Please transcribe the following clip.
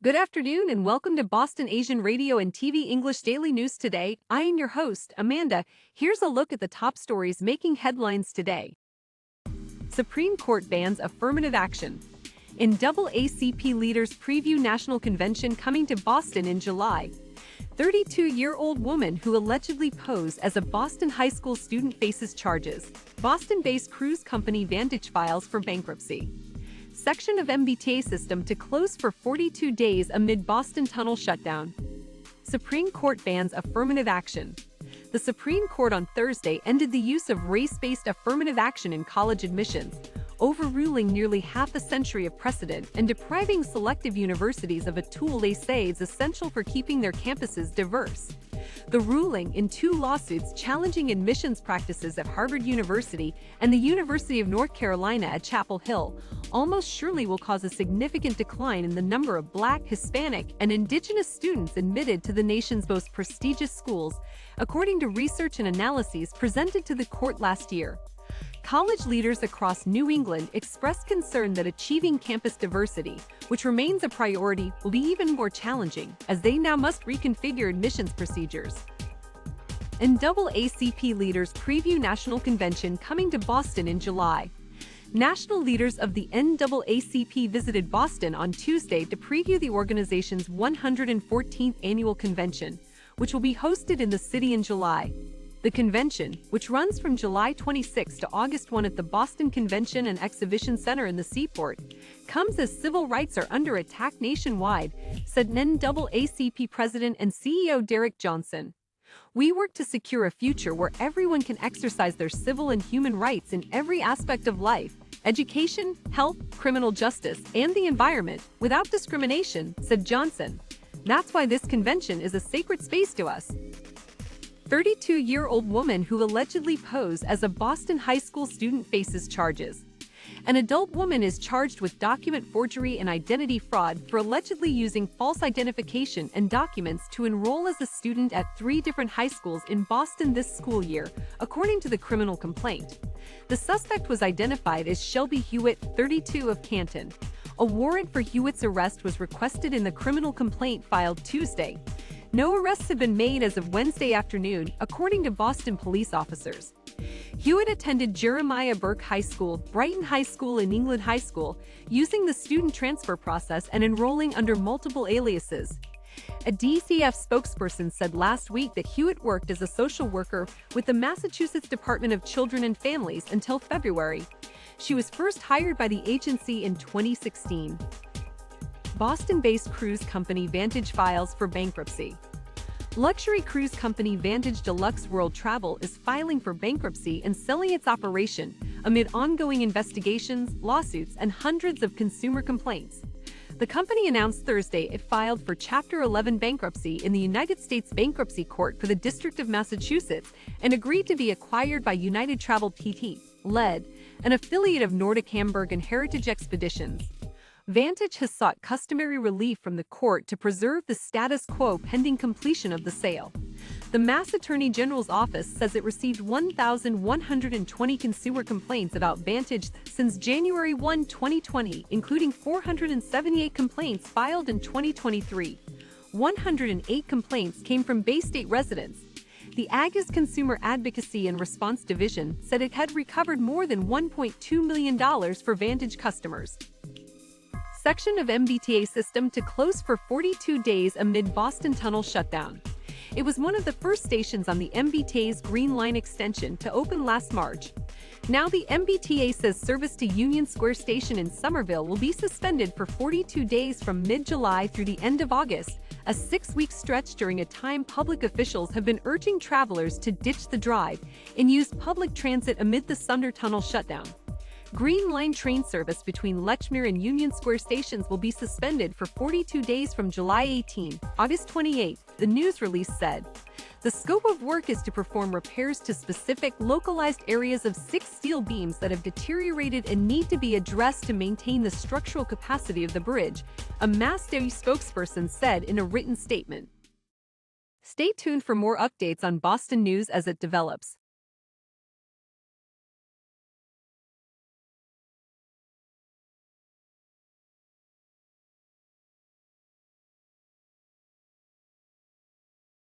Good afternoon and welcome to Boston Asian Radio and TV English Daily News Today. I am your host, Amanda. Here's a look at the top stories making headlines today. Supreme Court bans affirmative action. NAACP leaders preview National Convention coming to Boston in July. 32-year-old woman who allegedly posed as a Boston high school student faces charges. Boston-based cruise company Vantage files for bankruptcy. Section of MBTA system to close for 42 days amid Boston tunnel shutdown. Supreme Court bans affirmative action. The Supreme Court on Thursday ended the use of race-based affirmative action in college admissions, overruling nearly half a century of precedent and depriving selective universities of a tool they say is essential for keeping their campuses diverse. The ruling, in two lawsuits challenging admissions practices at Harvard University and the University of North Carolina at Chapel Hill, almost surely will cause a significant decline in the number of Black, Hispanic, and Indigenous students admitted to the nation's most prestigious schools, according to research and analyses presented to the court last year. College leaders across New England expressed concern that achieving campus diversity, which remains a priority, will be even more challenging, as they now must reconfigure admissions procedures. NAACP leaders preview National Convention coming to Boston in July. National leaders of the NAACP visited Boston on Tuesday to preview the organization's 114th annual convention, which will be hosted in the city in July. The convention, which runs from July 26 to August 1 at the Boston Convention and Exhibition Center in the Seaport, comes as civil rights are under attack nationwide, said NAACP President and CEO Derek Johnson. "We work to secure a future where everyone can exercise their civil and human rights in every aspect of life, education, health, criminal justice, and the environment, without discrimination," said Johnson. "That's why this convention is a sacred space to us." 32-year-old woman who allegedly posed as a Boston high school student faces charges. An adult woman is charged with document forgery and identity fraud for allegedly using false identification and documents to enroll as a student at 3 different high schools in Boston this school year, according to the criminal complaint. The suspect was identified as Shelby Hewitt, 32, of Canton. A warrant for Hewitt's arrest was requested in the criminal complaint filed Tuesday. No arrests have been made as of Wednesday afternoon, according to Boston police officers. Hewitt attended Jeremiah Burke High School, Brighton High School, and England High School, using the student transfer process and enrolling under multiple aliases. A DCF spokesperson said last week that Hewitt worked as a social worker with the Massachusetts Department of Children and Families until February. She was first hired by the agency in 2016. Boston-based cruise company Vantage files for bankruptcy. Luxury cruise company Vantage Deluxe World Travel is filing for bankruptcy and selling its operation amid ongoing investigations, lawsuits, and hundreds of consumer complaints. The company announced Thursday it filed for Chapter 11 bankruptcy in the United States Bankruptcy Court for the District of Massachusetts and agreed to be acquired by United Travel Pt. Led, an affiliate of Nordic Hamburg and Heritage Expeditions. Vantage has sought customary relief from the court to preserve the status quo pending completion of the sale. The Mass Attorney General's office says it received 1,120 consumer complaints about Vantage since January 1, 2020, including 478 complaints filed in 2023. 108 complaints came from Bay State residents. The AGA's Consumer Advocacy and Response Division said it had recovered more than $1.2 million for Vantage customers. Section of MBTA system to close for 42 days amid Boston tunnel shutdown. It was one of the first stations on the MBTA's Green Line extension to open last March. Now the MBTA says service to Union Square Station in Somerville will be suspended for 42 days from mid-July through the end of August, a 6-week stretch during a time public officials have been urging travelers to ditch the drive and use public transit amid the Sunder Tunnel shutdown. Green Line train service between Lechmere and Union Square stations will be suspended for 42 days from July 18, August 28, the news release said. The scope of work is to perform repairs to specific, localized areas of 6 steel beams that have deteriorated and need to be addressed to maintain the structural capacity of the bridge, a MassDOT spokesperson said in a written statement. Stay tuned for more updates on Boston news as it develops.